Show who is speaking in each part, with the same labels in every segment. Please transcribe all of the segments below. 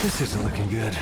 Speaker 1: This isn't looking good.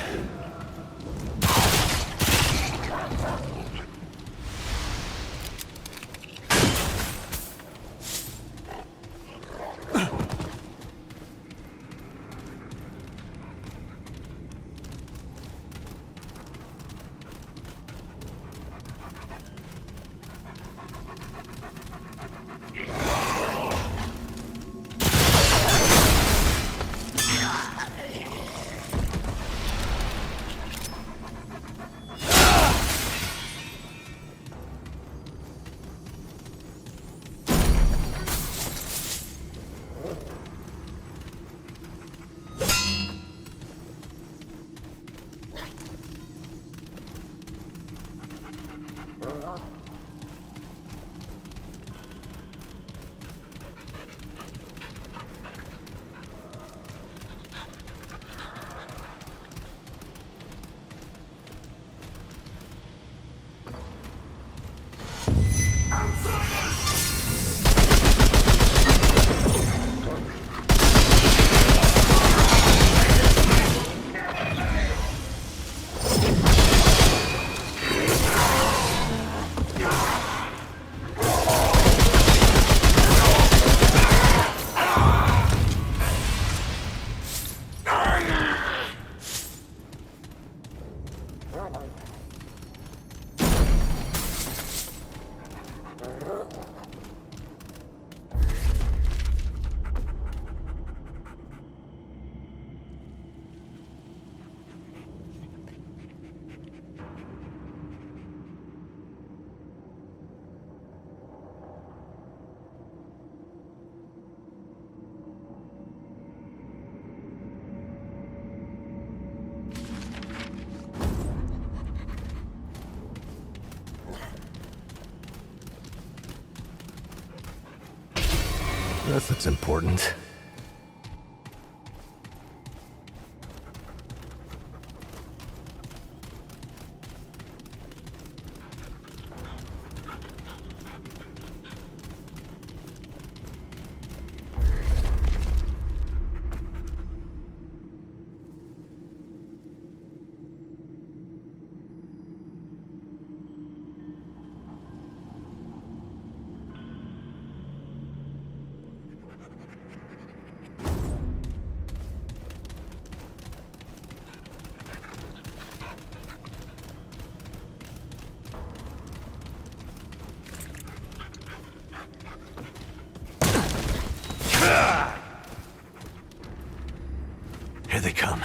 Speaker 1: This looks important. Here they come.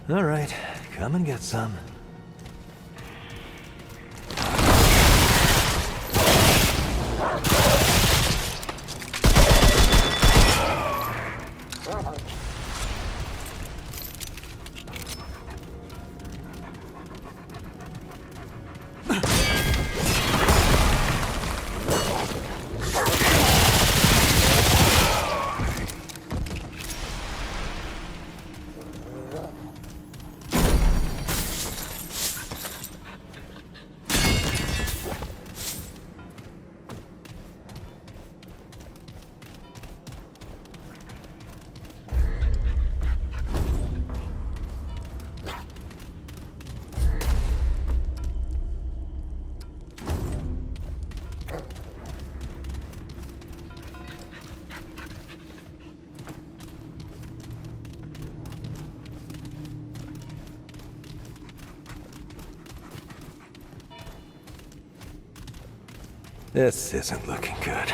Speaker 1: All right, come and get some. This isn't looking good.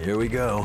Speaker 1: Here we go.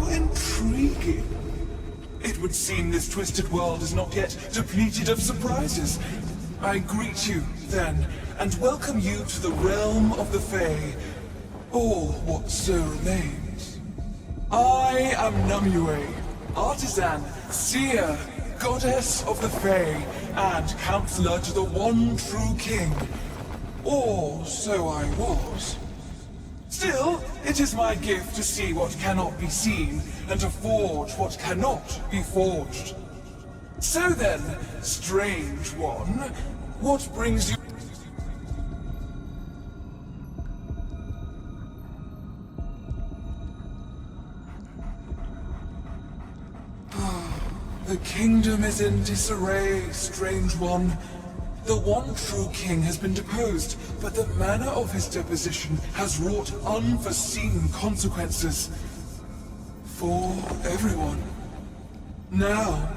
Speaker 2: Intriguing. It would seem this twisted world is not yet depleted of surprises. I greet you, then, and welcome you to the realm of the Fae, or what so remains. I am Numue, artisan, seer, goddess of the Fae, and counselor to the one true king. Or so I was. Still, it is my gift to see what cannot be seen, and to forge what cannot be forged. So then, strange one, what brings you... The kingdom is in disarray, strange one. The one true king has been deposed, but the manner of his deposition has wrought unforeseen consequences. For everyone. Now,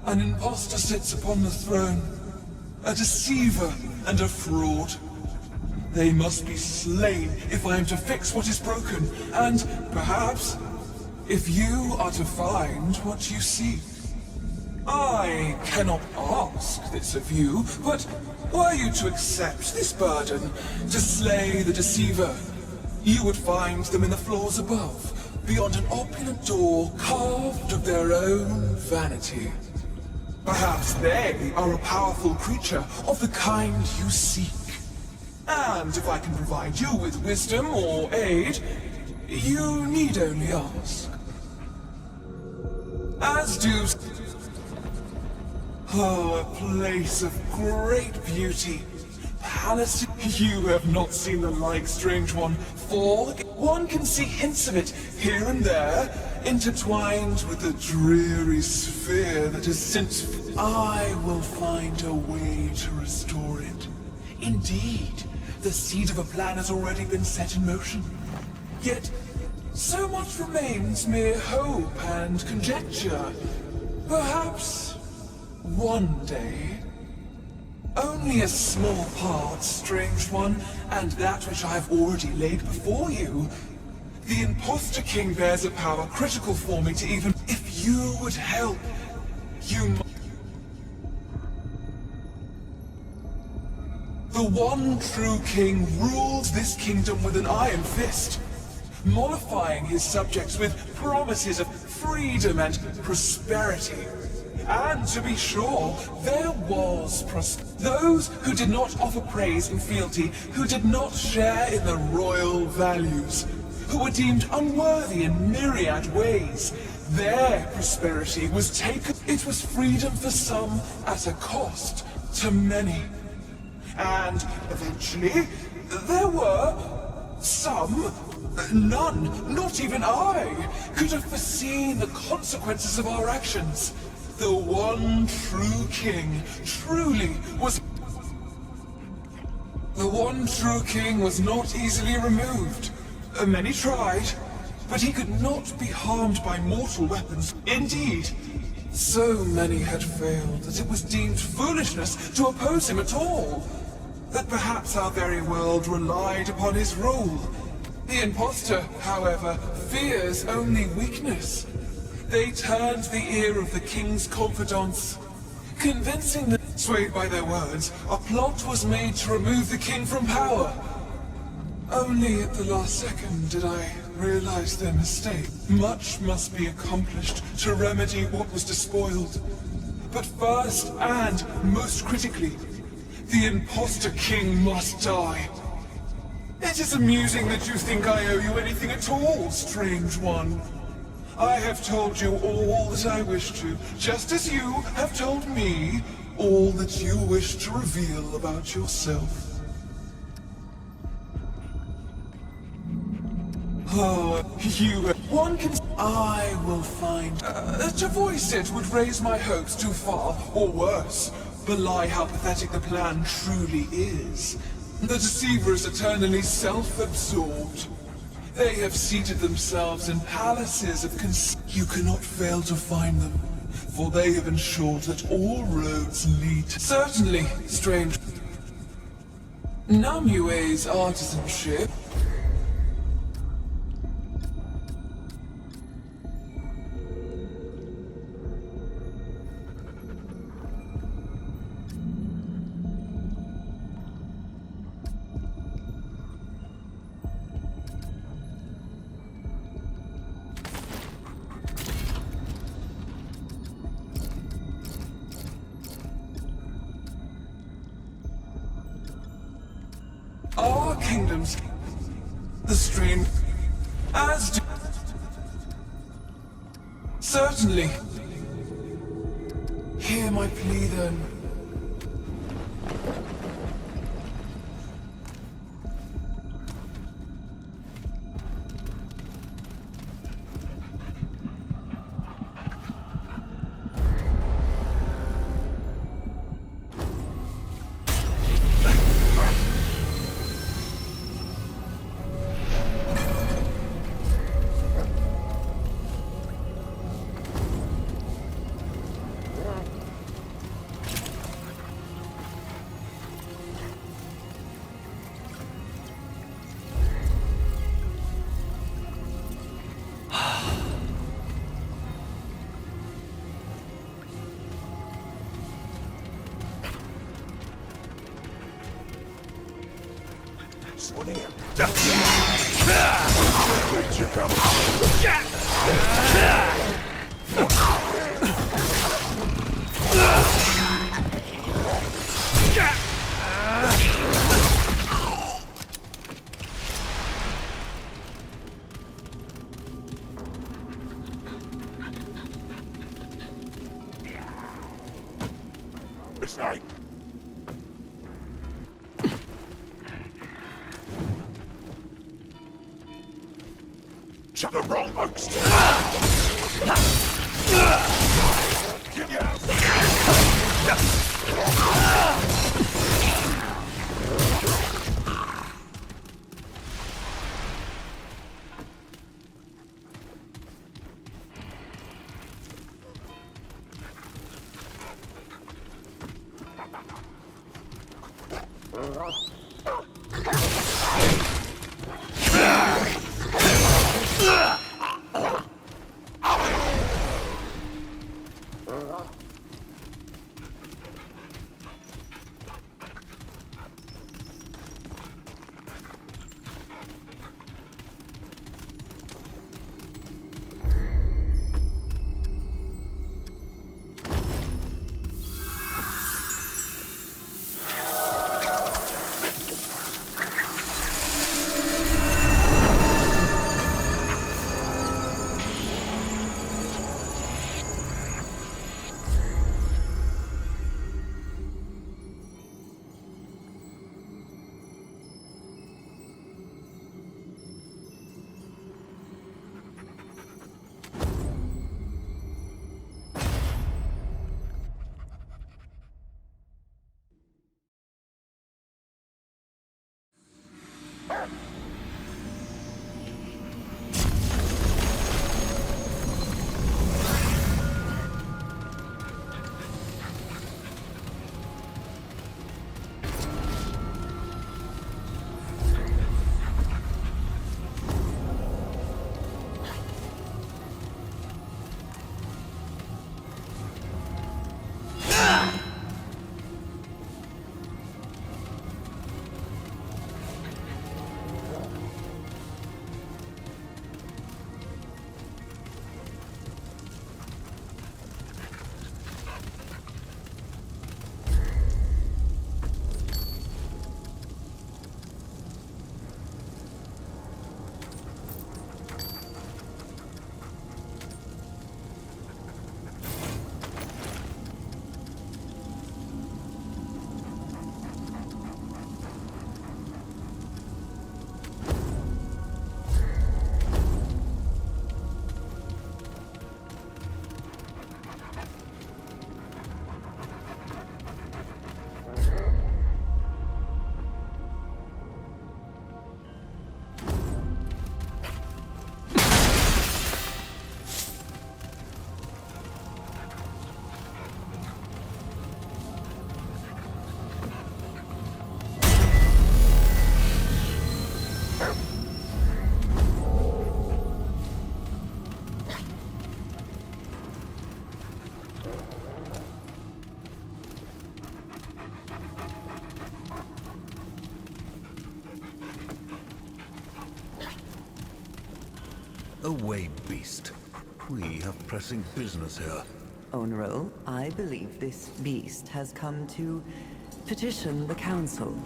Speaker 2: an impostor sits upon the throne, a deceiver and a fraud. They must be slain if I am to fix what is broken, and perhaps, if you are to find what you seek. I cannot ask this of you, but were you to accept this burden, to slay the deceiver, you would find them in the floors above, beyond an opulent door carved of their own vanity. Perhaps they are a powerful creature of the kind you seek. And if I can provide you with wisdom or aid, You need only ask. As do... Oh, a place of great beauty. Palace... You have not seen the like, strange one, for one can see hints of it here and there, intertwined with the dreary sphere that has since... I will find a way to restore it. Indeed, the seed of a plan has already been set in motion. Yet, so much remains mere hope and conjecture. Perhaps, one day... Only a small part, strange one, and that which I have already laid before you. The Imposter King bears a power critical for me to even... If you would help, you... The one true king rules this kingdom with an iron fist, mollifying his subjects with promises of freedom and prosperity. And to be sure, there was those who did not offer praise and fealty, who did not share in the royal values, who were deemed unworthy in myriad ways. Their prosperity was taken. It was freedom for some at a cost to many. And eventually, there were some, none, not even I, could have foreseen the consequences of our actions. The one true king truly was... The one true king was not easily removed. Many tried, but he could not be harmed by mortal weapons. Indeed, so many had failed that it was deemed foolishness to oppose him at all. That perhaps our very world relied upon his rule. The imposter, however, fears only weakness. They turned the ear of the king's confidants, convincing them, swayed by their words, a plot was made to remove the king from power. Only at the last second did I realize their mistake. Much must be accomplished to remedy what was despoiled. But first, and most critically, the imposter king must die. It is amusing that you think I owe you anything at all, strange one. I have told you all that I wish to, just as you have told me all that you wish to reveal about yourself. Oh, one can... I will find... to voice it would raise my hopes too far, or worse, belie how pathetic the plan truly is. The deceiver is eternally self-absorbed. They have seated themselves in palaces of You cannot fail to find them, for they have ensured that all roads lead... Certainly, strange... Namue's artisanship... Our kingdoms, the stream, as do... Certainly. Hear my plea then.
Speaker 3: To the wrong monster!
Speaker 4: Away, beast. We have pressing business here.
Speaker 5: Oneril, I believe this beast has come to petition the Council.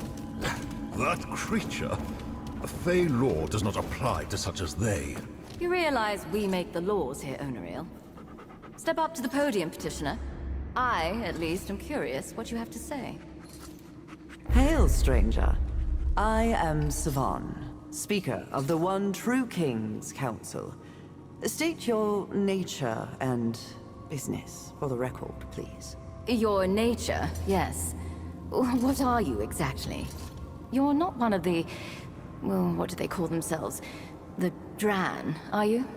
Speaker 4: That creature? A Fey law does not apply to such as they.
Speaker 6: You realize we make the laws here, Oneril? Step up to the podium, Petitioner. I, at least, am curious what you have to say.
Speaker 5: Hail, stranger. I am Savan, Speaker of the One True King's Council. State your nature and business for the record, please.
Speaker 6: Your nature, yes. What are you exactly? You're not one of the... well, what do they call themselves? The Dran, are you?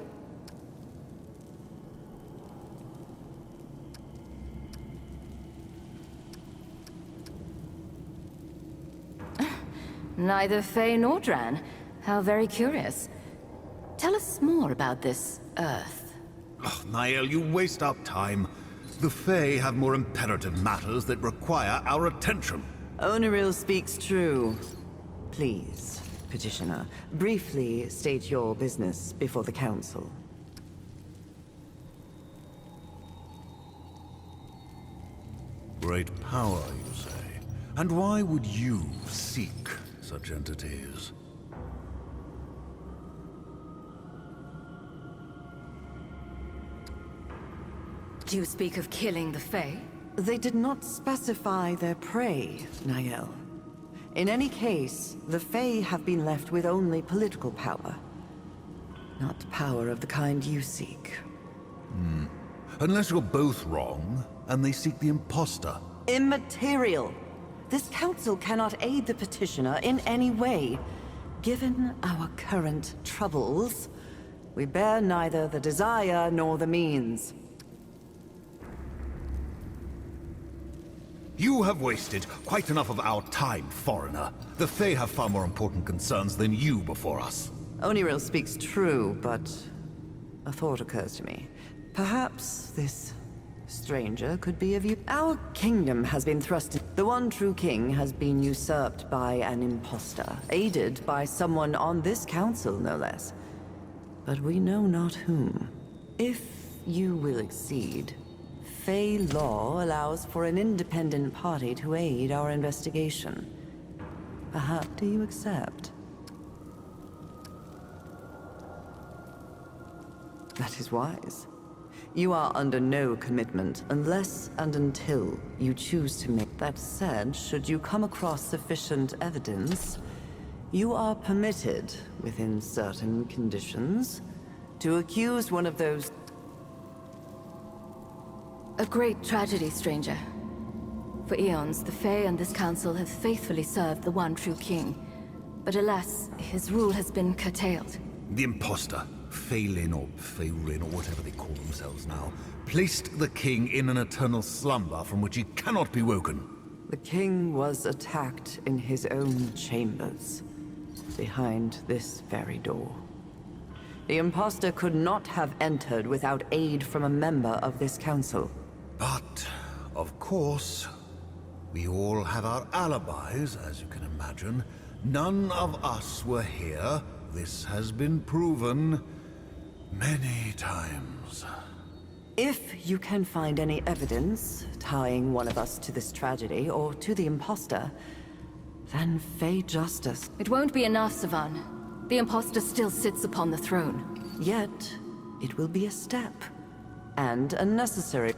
Speaker 6: Neither Fey nor Dran. How very curious. Tell us more about this Earth.
Speaker 4: Ugh, Niall, you waste our time. The Fae have more imperative matters that require our attention.
Speaker 5: Oneril speaks true. Please, Petitioner, briefly state your business before the Council.
Speaker 4: Great power, you say? And why would you seek such entities?
Speaker 6: Do you speak of killing the Fae?
Speaker 5: They did not specify their prey, Niall. In any case, the Fae have been left with only political power. Not power of the kind you seek.
Speaker 4: Unless you're both wrong, and they seek the imposter.
Speaker 5: Immaterial. This council cannot aid the petitioner in any way. Given our current troubles, we bear neither the desire nor the means.
Speaker 4: You have wasted quite enough of our time, foreigner. The Fae have far more important concerns than you before us.
Speaker 5: Oniril speaks true, but a thought occurs to me. Perhaps this stranger could be of use. Our kingdom has been thrust in. The one true king has been usurped by an impostor, aided by someone on this council, no less. But we know not whom. If you will accede, Fae law allows for an independent party to aid our investigation. Perhaps do you accept? That is wise. You are under no commitment unless and until you choose to make. That said, should you come across sufficient evidence, you are permitted, within certain conditions, to accuse one of those.
Speaker 6: A great tragedy, stranger. For eons, the Fae and this council have faithfully served the one true king. But alas, his rule has been curtailed.
Speaker 4: The imposter, Phelan or Pherin or whatever they call themselves now, placed the king in an eternal slumber from which he cannot be woken.
Speaker 5: The king was attacked in his own chambers, behind this very door. The imposter could not have entered without aid from a member of this council.
Speaker 4: But, of course, we all have our alibis, as you can imagine. None of us were here. This has been proven many times.
Speaker 5: If you can find any evidence tying one of us to this tragedy or to the imposter, then Fae justice.
Speaker 6: It won't be enough, Savan. The imposter still sits upon the throne.
Speaker 5: Yet, it will be a step, and a necessary.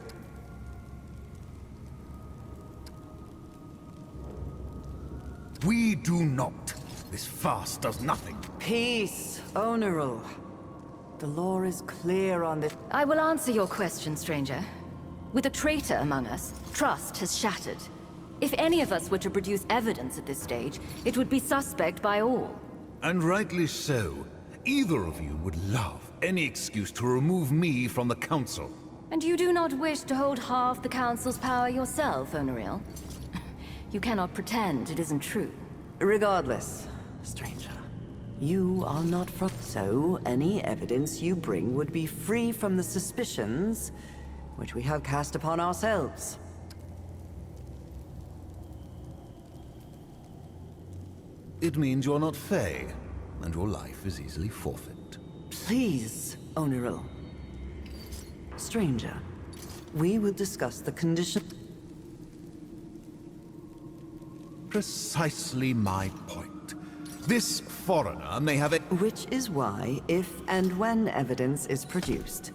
Speaker 4: We do not. This farce does nothing.
Speaker 5: Peace, Onerul. The law is clear on this.
Speaker 6: I will answer your question, stranger. With a traitor among us, trust has shattered. If any of us were to produce evidence at this stage, it would be suspect by all.
Speaker 4: And rightly so. Either of you would love any excuse to remove me from the council.
Speaker 6: And you do not wish to hold half the council's power yourself, Oneril? You cannot pretend it isn't true.
Speaker 5: Regardless, stranger, you are not from. So, any evidence you bring would be free from the suspicions which we have cast upon ourselves.
Speaker 4: It means you're not Fae, and your life is easily forfeit.
Speaker 5: Please, Oneril. Stranger, we will discuss the condition.
Speaker 4: Precisely my point. This foreigner may have a...
Speaker 5: Which is why, if and when evidence is produced,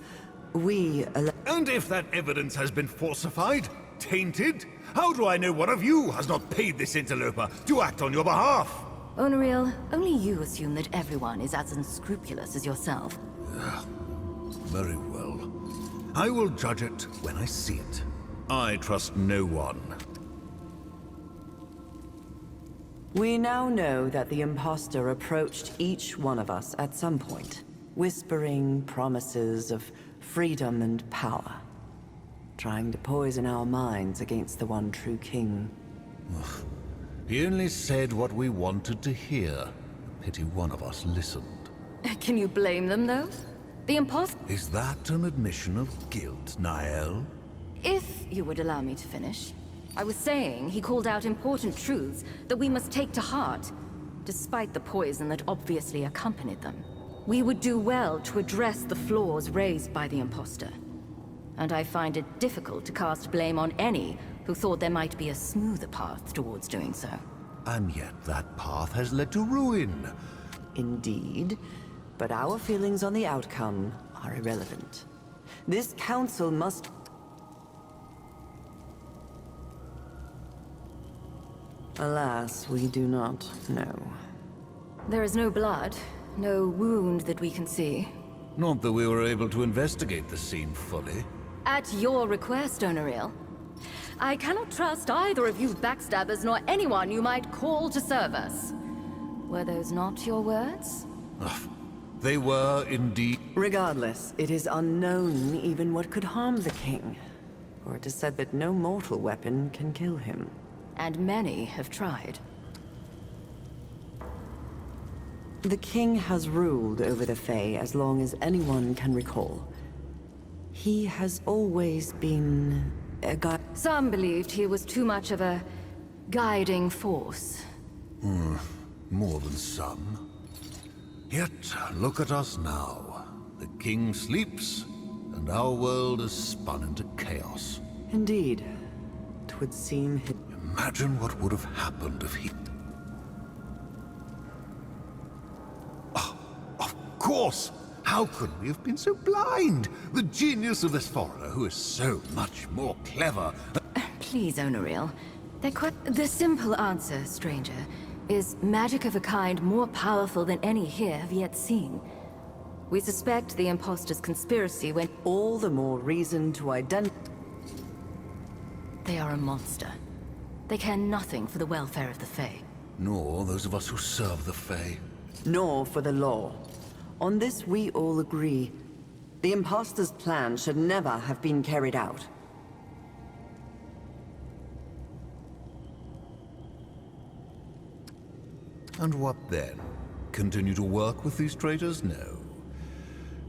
Speaker 5: we allow.
Speaker 4: And if that evidence has been falsified, tainted, how do I know one of you has not paid this interloper to act on your behalf?
Speaker 6: Oneril, only you assume that everyone is as unscrupulous as yourself.
Speaker 4: Very well. I will judge it when I see it. I trust no one.
Speaker 5: We now know that the imposter approached each one of us at some point, whispering promises of freedom and power, trying to poison our minds against the one true king.
Speaker 4: He only said what we wanted to hear. Pity one of us listened.
Speaker 6: Can you blame them, though? The imposter...
Speaker 4: Is that an admission of guilt, Niall?
Speaker 6: If you would allow me to finish. I was saying he called out important truths that we must take to heart, despite the poison that obviously accompanied them. We would do well to address the flaws raised by the imposter. And I find it difficult to cast blame on any who thought there might be a smoother path towards doing so.
Speaker 4: And yet that path has led to ruin.
Speaker 5: Indeed, but our feelings on the outcome are irrelevant. This council must... Alas, we do not know.
Speaker 6: There is no blood, no wound that we can see.
Speaker 4: Not that we were able to investigate the scene fully.
Speaker 6: At your request, Onariel. I cannot trust either of you backstabbers nor anyone you might call to serve us. Were those not your words?
Speaker 4: They were indeed.
Speaker 5: Regardless, it is unknown even what could harm the king. For it is said that no mortal weapon can kill him.
Speaker 6: And many have tried.
Speaker 5: The king has ruled over the Fae as long as anyone can recall. He has always been a guide.
Speaker 6: Some believed he was too much of a guiding force.
Speaker 4: More than some. Yet, look at us now. The king sleeps, and our world is spun into chaos.
Speaker 5: Indeed. It would seem
Speaker 4: Imagine what would have happened if he... Oh, of course! How could we have been so blind? The genius of this foreigner who is so much more clever...
Speaker 6: Please, Onariel. The simple answer, stranger, is magic of a kind more powerful than any here have yet seen. We suspect the imposter's conspiracy when...
Speaker 5: all the more reason to identify.
Speaker 6: They are a monster. They care nothing for the welfare of the Fae.
Speaker 4: Nor those of us who serve the Fae.
Speaker 5: Nor for the law. On this we all agree. The imposter's plan should never have been carried out.
Speaker 4: And what then? Continue to work with these traitors? No.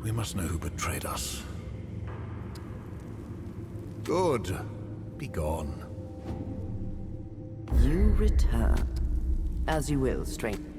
Speaker 4: We must know who betrayed us. Good. Be gone.
Speaker 5: You return. As you will, stranger.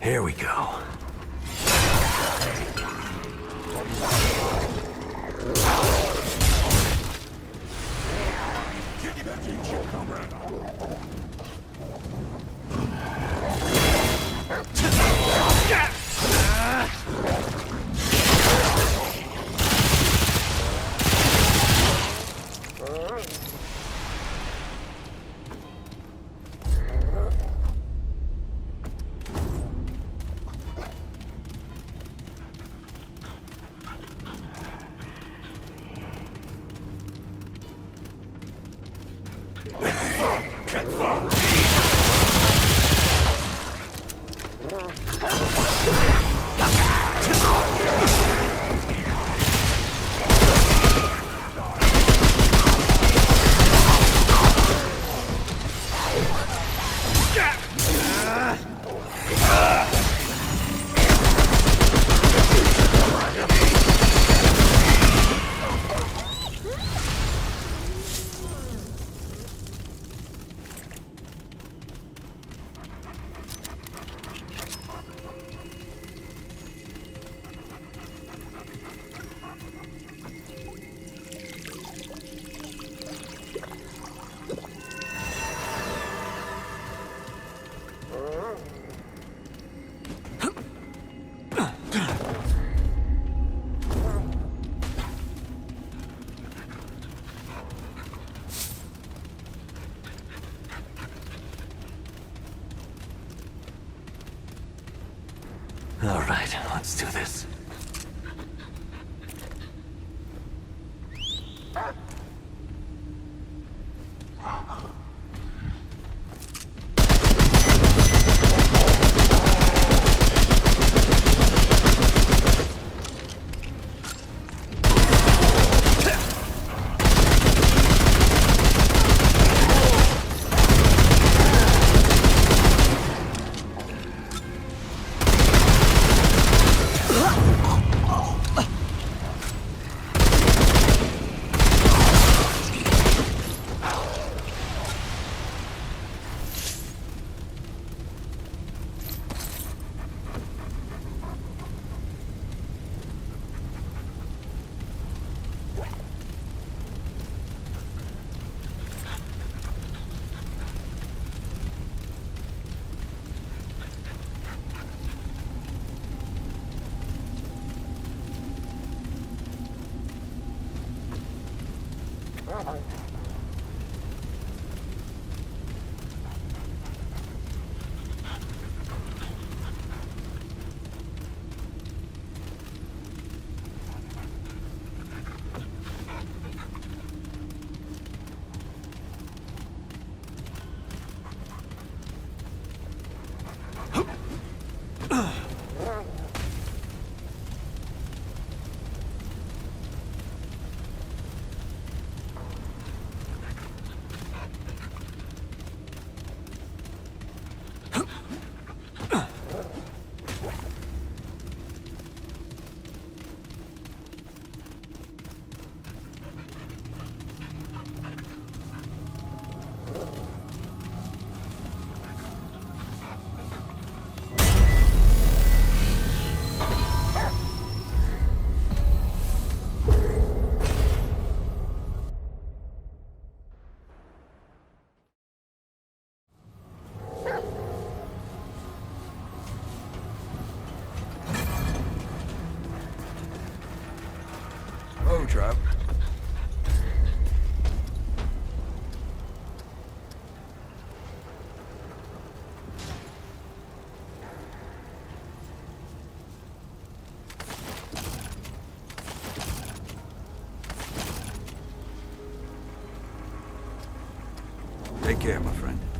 Speaker 1: Here we go. All right, let's do this. Oh, trap. Take care, my friend.